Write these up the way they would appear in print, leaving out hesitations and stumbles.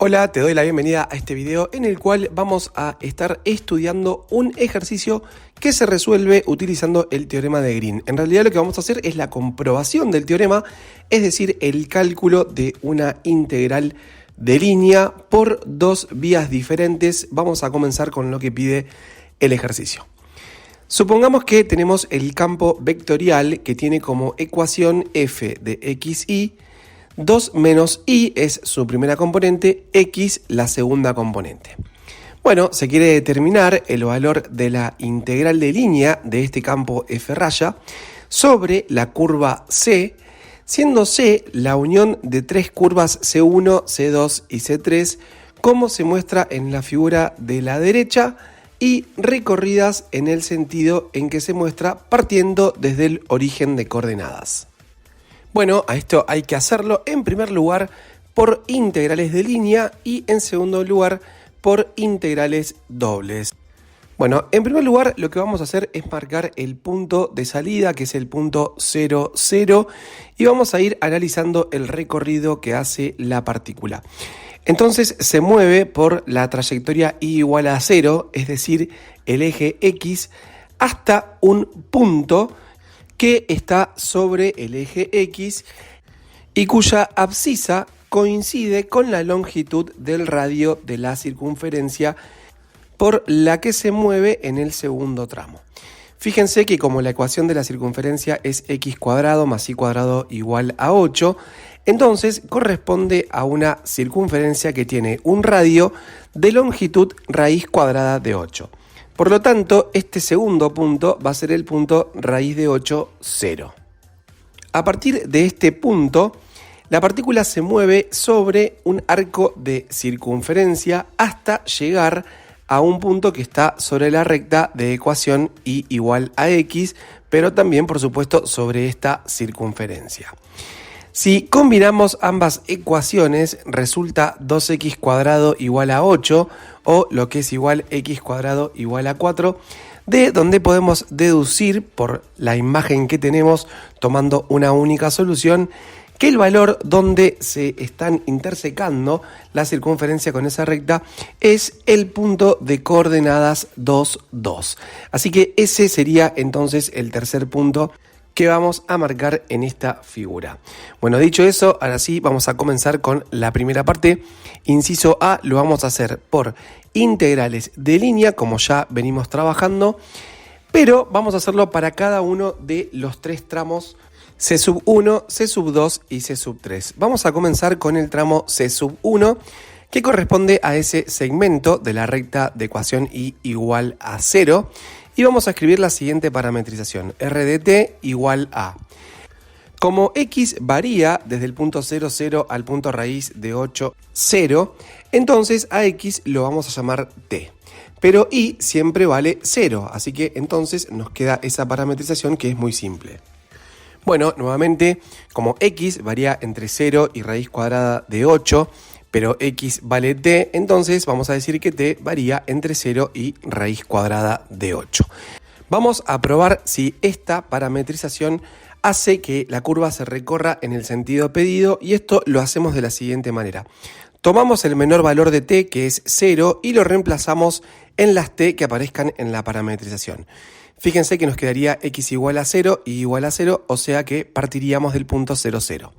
Hola, te doy la bienvenida a este video en el cual vamos a estar estudiando un ejercicio que se resuelve utilizando el teorema de Green. En realidad lo que vamos a hacer es la comprobación del teorema, es decir, el cálculo de una integral de línea por dos vías diferentes. Vamos a comenzar con lo que pide el ejercicio. Supongamos que tenemos el campo vectorial que tiene como ecuación f de xy. 2 menos y es su primera componente, x la segunda componente. Bueno, se quiere determinar el valor de la integral de línea de este campo f' sobre la curva C, siendo C la unión de tres curvas C1, C2 y C3, como se muestra en la figura de la derecha y recorridas en el sentido en que se muestra partiendo desde el origen de coordenadas. Bueno, a esto hay que hacerlo en primer lugar por integrales de línea y en segundo lugar por integrales dobles. Bueno, en primer lugar lo que vamos a hacer es marcar el punto de salida, que es el punto 0, 0, y vamos a ir analizando el recorrido que hace la partícula. Entonces se mueve por la trayectoria y igual a 0, es decir, el eje X, hasta un punto que está sobre el eje X y cuya abscisa coincide con la longitud del radio de la circunferencia por la que se mueve en el segundo tramo. Fíjense que como la ecuación de la circunferencia es x cuadrado más y cuadrado igual a 8, entonces corresponde a una circunferencia que tiene un radio de longitud raíz cuadrada de 8. Por lo tanto, este segundo punto va a ser el punto raíz de 8, 0. A partir de este punto, la partícula se mueve sobre un arco de circunferencia hasta llegar a un punto que está sobre la recta de ecuación y igual a x, pero también, por supuesto, sobre esta circunferencia. Si combinamos ambas ecuaciones, resulta 2x cuadrado igual a 8, o lo que es igual x cuadrado igual a 4, de donde podemos deducir por la imagen que tenemos tomando una única solución, que el valor donde se están intersecando la circunferencia con esa recta es el punto de coordenadas 2, 2. Así que ese sería entonces el tercer punto que vamos a marcar en esta figura. Bueno, dicho eso, ahora sí vamos a comenzar con la primera parte. Inciso A lo vamos a hacer por integrales de línea, como ya venimos trabajando, pero vamos a hacerlo para cada uno de los tres tramos C1, C2 y C3. Vamos a comenzar con el tramo C1, que corresponde a ese segmento de la recta de ecuación y igual a 0. Y vamos a escribir la siguiente parametrización, r de t igual a. Como x varía desde el punto 0, 0 al punto raíz de 8, 0, entonces a x lo vamos a llamar t. Pero y siempre vale 0, así que entonces nos queda esa parametrización que es muy simple. Bueno, nuevamente, como x varía entre 0 y raíz cuadrada de 8, pero x vale t, entonces vamos a decir que t varía entre 0 y raíz cuadrada de 8. Vamos a probar si esta parametrización hace que la curva se recorra en el sentido pedido, y esto lo hacemos de la siguiente manera. Tomamos el menor valor de t, que es 0, y lo reemplazamos en las t que aparezcan en la parametrización. Fíjense que nos quedaría x igual a 0 y igual a 0, o sea que partiríamos del punto 0, 0.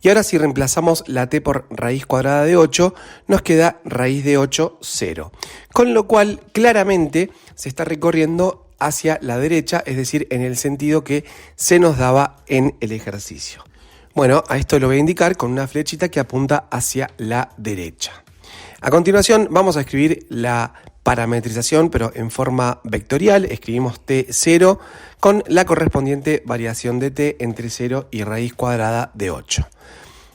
Y ahora si reemplazamos la t por raíz cuadrada de 8, nos queda raíz de 8, 0. Con lo cual, claramente, se está recorriendo hacia la derecha, es decir, en el sentido que se nos daba en el ejercicio. Bueno, a esto lo voy a indicar con una flechita que apunta hacia la derecha. A continuación, vamos a escribir la parametrización, pero en forma vectorial. Escribimos t0 con la correspondiente variación de t entre 0 y raíz cuadrada de 8.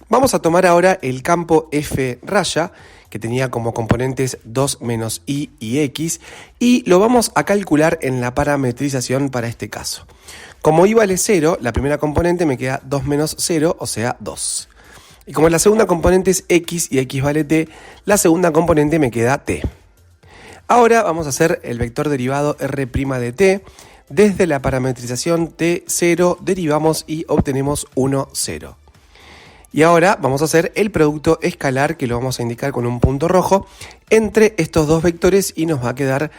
Vamos a tomar ahora el campo f', que tenía como componentes 2 menos y x, y lo vamos a calcular en la parametrización para este caso. Como y vale 0, la primera componente me queda 2 menos 0, o sea 2. Y como la segunda componente es x y x vale t, la segunda componente me queda t. Ahora vamos a hacer el vector derivado r' de t. Desde la parametrización t0 derivamos y obtenemos 1, 0. Y ahora vamos a hacer el producto escalar, que lo vamos a indicar con un punto rojo, entre estos dos vectores y nos va a quedar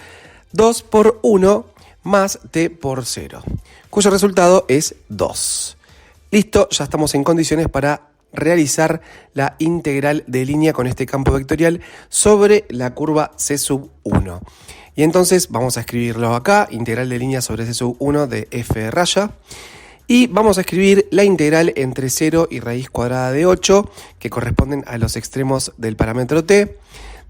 2 por 1 más t por 0, cuyo resultado es 2. Listo, ya estamos en condiciones para realizar la integral de línea con este campo vectorial sobre la curva C sub 1. Y entonces vamos a escribirlo acá, integral de línea sobre C sub 1 de f raya. Y vamos a escribir la integral entre 0 y raíz cuadrada de 8, que corresponden a los extremos del parámetro t,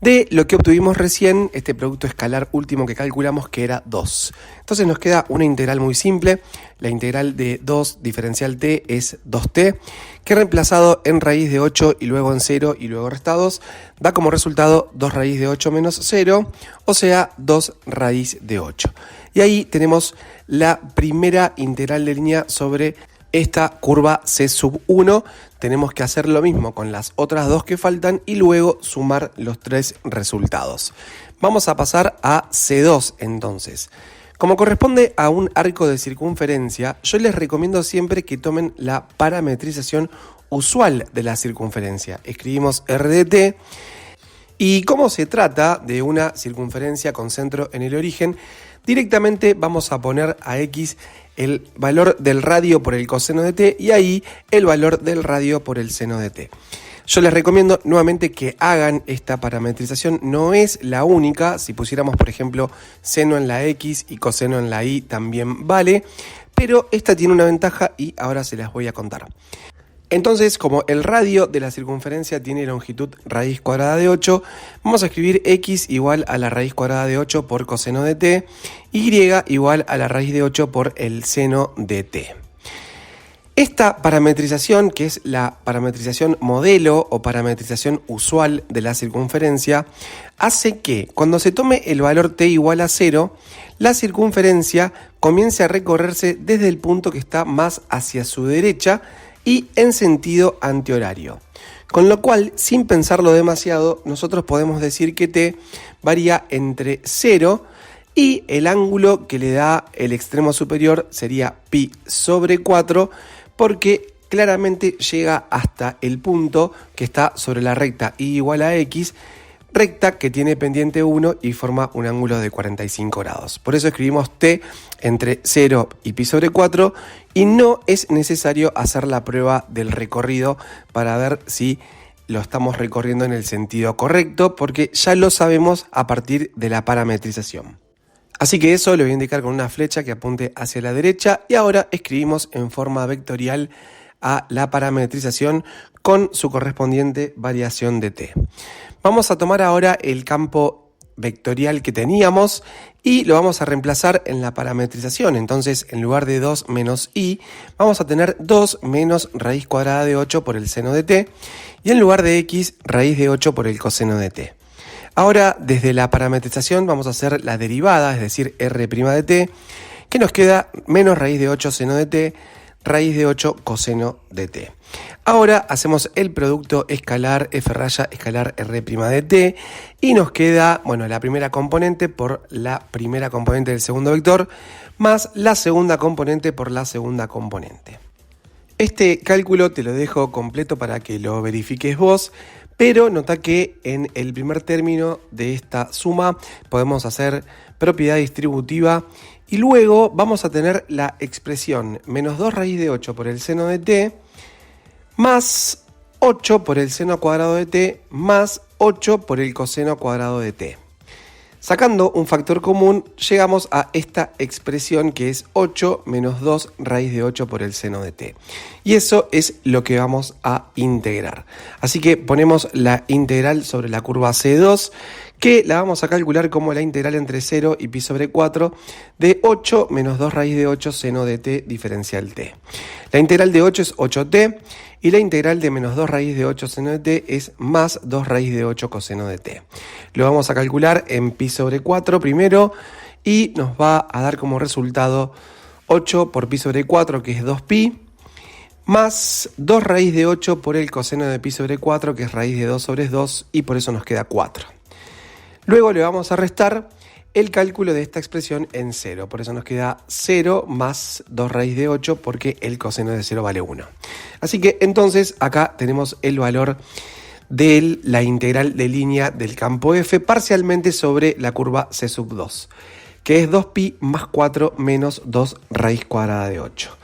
de lo que obtuvimos recién, este producto escalar último que calculamos, que era 2. Entonces nos queda una integral muy simple. La integral de 2 diferencial t es 2t, que reemplazado en raíz de 8 y luego en 0 y luego restados, da como resultado 2 raíz de 8 menos 0, o sea 2 raíz de 8. Y ahí tenemos la primera integral de línea sobre esta curva C sub 1. Tenemos que hacer lo mismo con las otras dos que faltan y luego sumar los tres resultados. Vamos a pasar a C2 entonces. Como corresponde a un arco de circunferencia, yo les recomiendo siempre que tomen la parametrización usual de la circunferencia. Escribimos R de t. Y como se trata de una circunferencia con centro en el origen, directamente vamos a poner a x el valor del radio por el coseno de t y ahí el valor del radio por el seno de t. Yo les recomiendo nuevamente que hagan esta parametrización, no es la única. Si pusiéramos por ejemplo seno en la x y coseno en la y también vale, pero esta tiene una ventaja y ahora se las voy a contar. Entonces, como el radio de la circunferencia tiene longitud raíz cuadrada de 8, vamos a escribir x igual a la raíz cuadrada de 8 por coseno de t, y igual a la raíz de 8 por el seno de t. Esta parametrización, que es la parametrización modelo o parametrización usual de la circunferencia, hace que cuando se tome el valor t igual a 0, la circunferencia comience a recorrerse desde el punto que está más hacia su derecha y en sentido antihorario. Con lo cual, sin pensarlo demasiado, nosotros podemos decir que t varía entre 0 y el ángulo que le da el extremo superior sería pi sobre 4, porque claramente llega hasta el punto que está sobre la recta y igual a x, recta que tiene pendiente 1 y forma un ángulo de 45 grados. Por eso escribimos t entre 0 y pi sobre 4 y no es necesario hacer la prueba del recorrido para ver si lo estamos recorriendo en el sentido correcto, porque ya lo sabemos a partir de la parametrización. Así que eso lo voy a indicar con una flecha que apunte hacia la derecha y ahora escribimos en forma vectorial a la parametrización con su correspondiente variación de t. Vamos a tomar ahora el campo vectorial que teníamos y lo vamos a reemplazar en la parametrización. Entonces, en lugar de 2 menos i, vamos a tener 2 menos raíz cuadrada de 8 por el seno de t, y en lugar de x, raíz de 8 por el coseno de t. Ahora, desde la parametrización vamos a hacer la derivada, es decir, r' de t, que nos queda menos raíz de 8 seno de t, raíz de 8 coseno de t. Ahora hacemos el producto escalar f raya escalar r' de t y nos queda, la primera componente por la primera componente del segundo vector más la segunda componente por la segunda componente. Este cálculo te lo dejo completo para que lo verifiques vos, pero nota que en el primer término de esta suma podemos hacer propiedad distributiva y luego vamos a tener la expresión menos 2 raíz de 8 por el seno de t más 8 por el seno cuadrado de t más 8 por el coseno cuadrado de t. Sacando un factor común, llegamos a esta expresión que es 8 menos 2 raíz de 8 por el seno de t. Y eso es lo que vamos a integrar. Así que ponemos la integral sobre la curva C2, que la vamos a calcular como la integral entre 0 y pi sobre 4 de 8 menos 2 raíz de 8 seno de t diferencial t. La integral de 8 es 8t y la integral de menos 2 raíz de 8 seno de t es más 2 raíz de 8 coseno de t. Lo vamos a calcular en pi sobre 4 primero y nos va a dar como resultado 8 por pi sobre 4, que es 2pi, más 2 raíz de 8 por el coseno de pi sobre 4, que es raíz de 2 sobre 2, y por eso nos queda 4. Luego le vamos a restar el cálculo de esta expresión en 0. Por eso nos queda 0 más 2 raíz de 8 porque el coseno de 0 vale 1. Así que entonces acá tenemos el valor de la integral de línea del campo f parcialmente sobre la curva c sub 2, que es 2pi más 4 menos 2 raíz cuadrada de 8.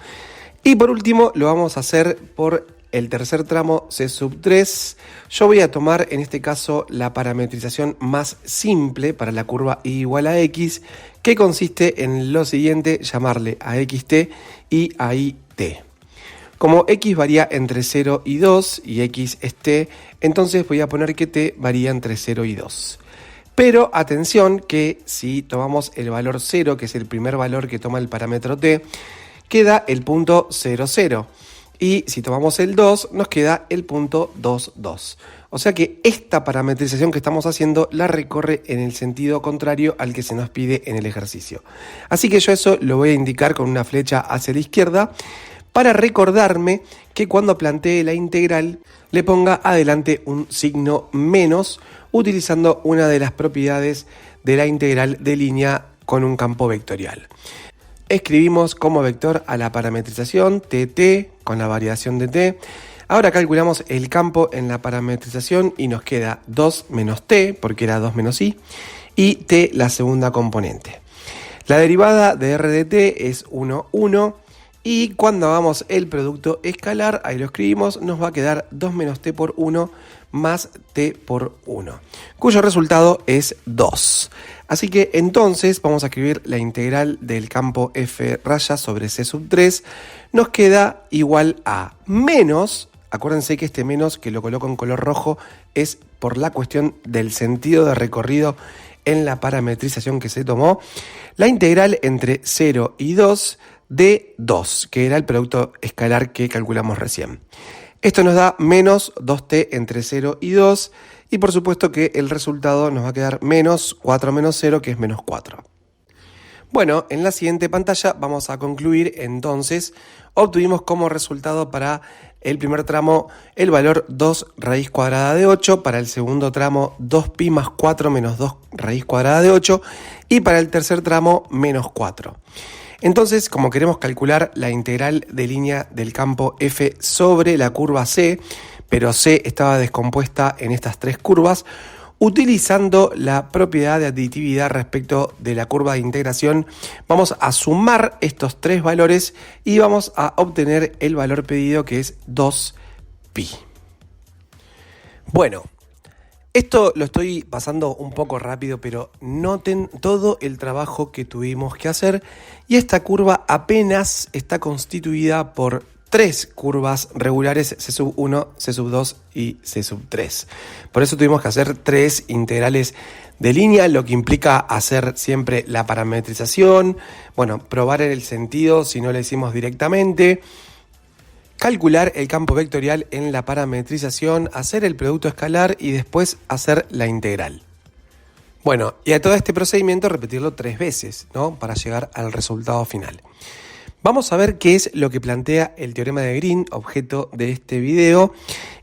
Y por último lo vamos a hacer por el tercer tramo c sub 3. Yo voy a tomar en este caso la parametrización más simple para la curva y igual a x, que consiste en lo siguiente: llamarle a xt y a y t. Como x varía entre 0 y 2 y x es t, entonces voy a poner que t varía entre 0 y 2. Pero atención que si tomamos el valor 0, que es el primer valor que toma el parámetro t, queda el punto 0, 0. Y si tomamos el 2, nos queda el punto 2, 2. O sea que esta parametrización que estamos haciendo la recorre en el sentido contrario al que se nos pide en el ejercicio. Así que yo eso lo voy a indicar con una flecha hacia la izquierda para recordarme que cuando plantee la integral le ponga adelante un signo menos, utilizando una de las propiedades de la integral de línea con un campo vectorial. Escribimos como vector a la parametrización tt con la variación de t. Ahora calculamos el campo en la parametrización y nos queda 2 menos t, porque era 2 menos i, y t la segunda componente. La derivada de r de t es 1, 1, y cuando hagamos el producto escalar, ahí lo escribimos, nos va a quedar 2 menos t por 1 más t por 1, cuyo resultado es 2. Así que entonces vamos a escribir la integral del campo f raya sobre c sub 3. Nos queda igual a menos, acuérdense que este menos que lo coloco en color rojo es por la cuestión del sentido de recorrido en la parametrización que se tomó, la integral entre 0 y 2 de 2, que era el producto escalar que calculamos recién. Esto nos da menos 2t entre 0 y 2, y por supuesto que el resultado nos va a quedar menos 4 menos 0, que es menos 4. Bueno, en la siguiente pantalla vamos a concluir entonces. Obtuvimos como resultado para el primer tramo el valor 2 raíz cuadrada de 8, para el segundo tramo 2pi más 4 menos 2 raíz cuadrada de 8, y para el tercer tramo menos 4. Entonces, como queremos calcular la integral de línea del campo f sobre la curva c, pero c estaba descompuesta en estas tres curvas, utilizando la propiedad de aditividad respecto de la curva de integración, vamos a sumar estos tres valores y vamos a obtener el valor pedido, que es 2pi. Bueno, esto lo estoy pasando un poco rápido, pero noten todo el trabajo que tuvimos que hacer, y esta curva apenas está constituida por tres curvas regulares, c sub 1, c sub 2 y c sub 3. Por eso tuvimos que hacer tres integrales de línea, lo que implica hacer siempre la parametrización, bueno, probar el sentido si no lo hicimos directamente, calcular el campo vectorial en la parametrización, hacer el producto escalar y después hacer la integral. Bueno, y a todo este procedimiento repetirlo 3 veces, ¿no?, para llegar al resultado final. Vamos a ver qué es lo que plantea el teorema de Green, objeto de este video,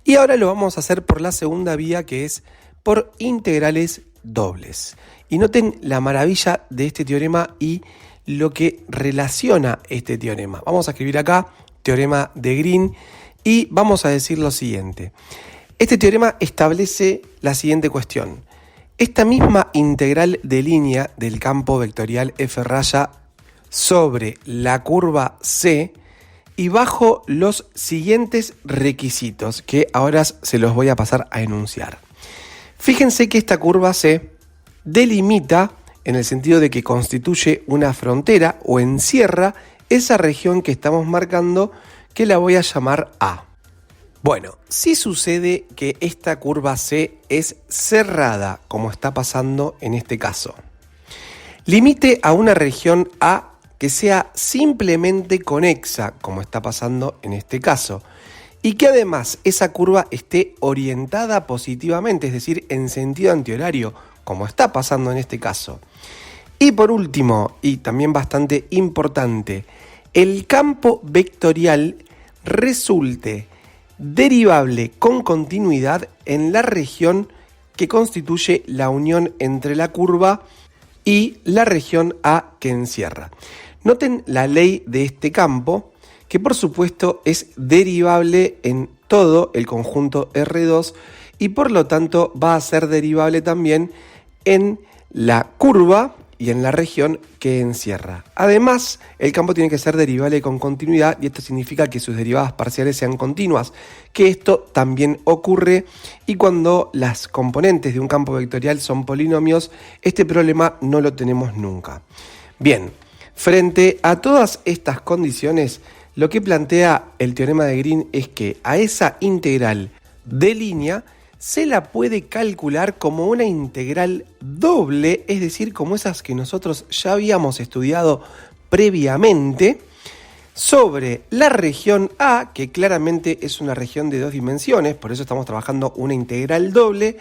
y ahora lo vamos a hacer por la segunda vía, que es por integrales dobles. Y noten la maravilla de este teorema y lo que relaciona este teorema. Vamos a escribir acá teorema de Green y vamos a decir lo siguiente. Este teorema establece la siguiente cuestión. Esta misma integral de línea del campo vectorial f raya sobre la curva C y bajo los siguientes requisitos que ahora se los voy a pasar a enunciar. Fíjense que esta curva C delimita en el sentido de que constituye una frontera o encierra esa región que estamos marcando, que la voy a llamar A. Bueno, si sucede que esta curva C es cerrada, como está pasando en este caso, limite a una región A que sea simplemente conexa, como está pasando en este caso, y que además esa curva esté orientada positivamente, es decir, en sentido antihorario, como está pasando en este caso. Y por último, y también bastante importante, el campo vectorial resulte derivable con continuidad en la región que constituye la unión entre la curva y la región A que encierra. Noten la ley de este campo, que por supuesto es derivable en todo el conjunto R2 y por lo tanto va a ser derivable también en la curva y en la región que encierra. Además, el campo tiene que ser derivable con continuidad y esto significa que sus derivadas parciales sean continuas, que esto también ocurre y cuando las componentes de un campo vectorial son polinomios, este problema no lo tenemos nunca. Bien, frente a todas estas condiciones, lo que plantea el teorema de Green es que a esa integral de línea se la puede calcular como una integral doble, es decir, como esas que nosotros ya habíamos estudiado previamente, sobre la región A, que claramente es una región de 2 dimensiones, por eso estamos trabajando una integral doble,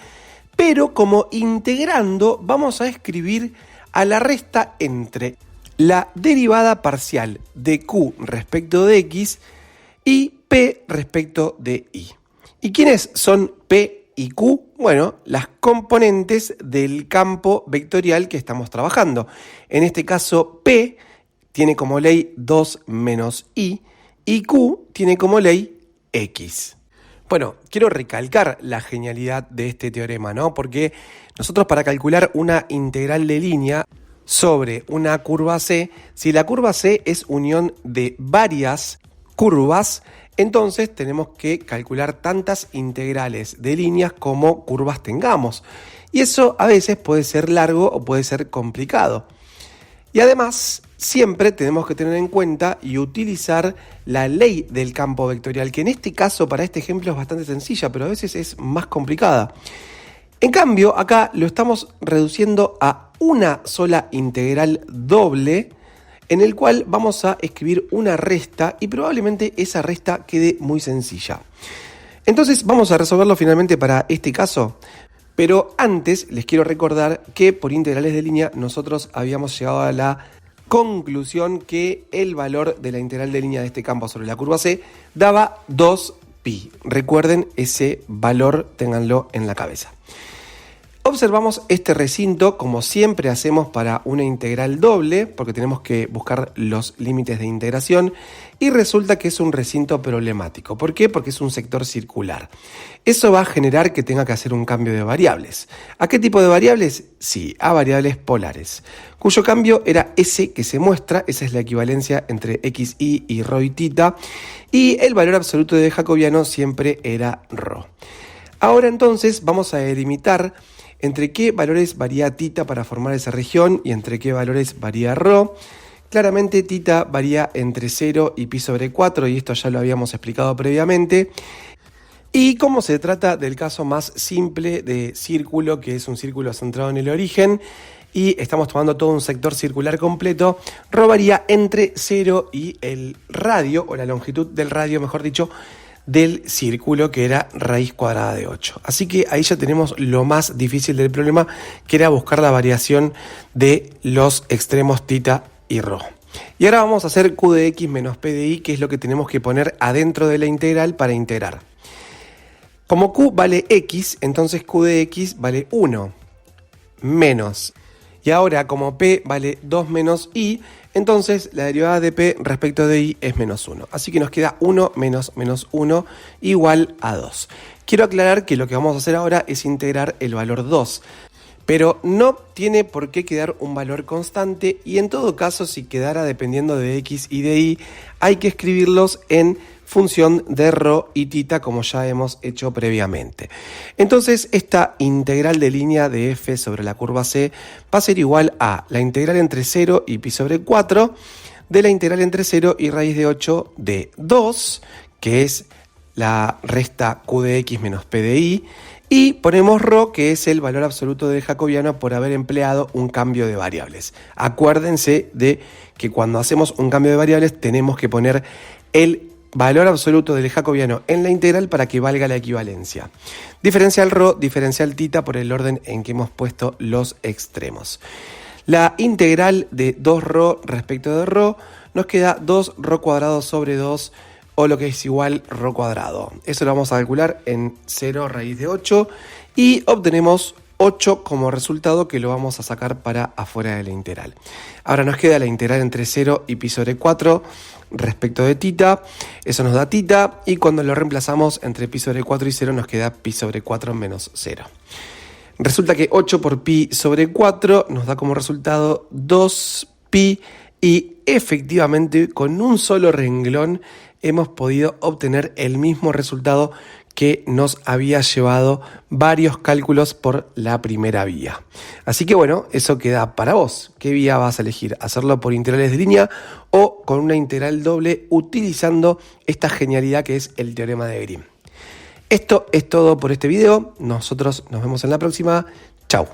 pero como integrando vamos a escribir a la resta entre la derivada parcial de Q respecto de X y P respecto de Y. ¿Y quiénes son P y Q? Bueno, las componentes del campo vectorial que estamos trabajando. En este caso, P tiene como ley 2 menos I y Q tiene como ley X. Bueno, quiero recalcar la genialidad de este teorema, ¿no? Porque nosotros para calcular una integral de línea sobre una curva C, si la curva C es unión de varias curvas, entonces tenemos que calcular tantas integrales de líneas como curvas tengamos. Y eso a veces puede ser largo o puede ser complicado. Y además, siempre tenemos que tener en cuenta y utilizar la ley del campo vectorial, que en este caso, para este ejemplo, es bastante sencilla, pero a veces es más complicada. En cambio, acá lo estamos reduciendo a una sola integral doble, en el cual vamos a escribir una resta y probablemente esa resta quede muy sencilla. Entonces vamos a resolverlo finalmente para este caso, pero antes les quiero recordar que por integrales de línea nosotros habíamos llegado a la conclusión que el valor de la integral de línea de este campo sobre la curva C daba 2pi. Recuerden ese valor, ténganlo en la cabeza. Observamos este recinto como siempre hacemos para una integral doble, porque tenemos que buscar los límites de integración, y resulta que es un recinto problemático. ¿Por qué? Porque es un sector circular. Eso va a generar que tenga que hacer un cambio de variables. ¿A qué tipo de variables? Sí, a variables polares, cuyo cambio era ese que se muestra, esa es la equivalencia entre xy y rho y tita, y el valor absoluto de jacobiano siempre era rho. Ahora entonces vamos a delimitar entre qué valores varía tita para formar esa región y entre qué valores varía rho. Claramente tita varía entre 0 y pi sobre 4 y esto ya lo habíamos explicado previamente. Y como se trata del caso más simple de círculo, que es un círculo centrado en el origen, y estamos tomando todo un sector circular completo, rho varía entre 0 y el radio, o la longitud del radio, mejor dicho, del círculo, que era raíz cuadrada de 8. Así que ahí ya tenemos lo más difícil del problema, que era buscar la variación de los extremos tita y rho. Y ahora vamos a hacer q de x menos p de y, que es lo que tenemos que poner adentro de la integral para integrar. Como q vale x, entonces q de x vale 1 menos. Y ahora como p vale 2 menos y, entonces la derivada de p respecto de y es menos 1. Así que nos queda 1 menos menos 1 igual a 2. Quiero aclarar que lo que vamos a hacer ahora es integrar el valor 2. Pero no tiene por qué quedar un valor constante y en todo caso si quedara dependiendo de x y de y hay que escribirlos en función de rho y tita como ya hemos hecho previamente. Entonces esta integral de línea de f sobre la curva C va a ser igual a la integral entre 0 y pi sobre 4 de la integral entre 0 y raíz de 8 de 2, que es la resta q de x menos p de y, y ponemos rho, que es el valor absoluto del jacobiano por haber empleado un cambio de variables. Acuérdense de que cuando hacemos un cambio de variables tenemos que poner el valor absoluto del jacobiano en la integral para que valga la equivalencia. Diferencial rho, diferencial tita por el orden en que hemos puesto los extremos. La integral de 2 rho respecto de rho nos queda 2 rho cuadrado sobre 2, o lo que es igual rho cuadrado. Eso lo vamos a calcular en 0 raíz de 8 y obtenemos 8 como resultado, que lo vamos a sacar para afuera de la integral. Ahora nos queda la integral entre 0 y pi sobre 4 respecto de θ. Eso nos da θ, y cuando lo reemplazamos entre pi sobre 4 y 0 nos queda pi sobre 4 menos 0. Resulta que 8 por pi sobre 4 nos da como resultado 2pi, y efectivamente con un solo renglón hemos podido obtener el mismo resultado que nos había llevado varios cálculos por la primera vía. Así que bueno, eso queda para vos. ¿Qué vía vas a elegir? ¿Hacerlo por integrales de línea o con una integral doble utilizando esta genialidad que es el teorema de Green? Esto es todo por este video. Nosotros nos vemos en la próxima. Chau.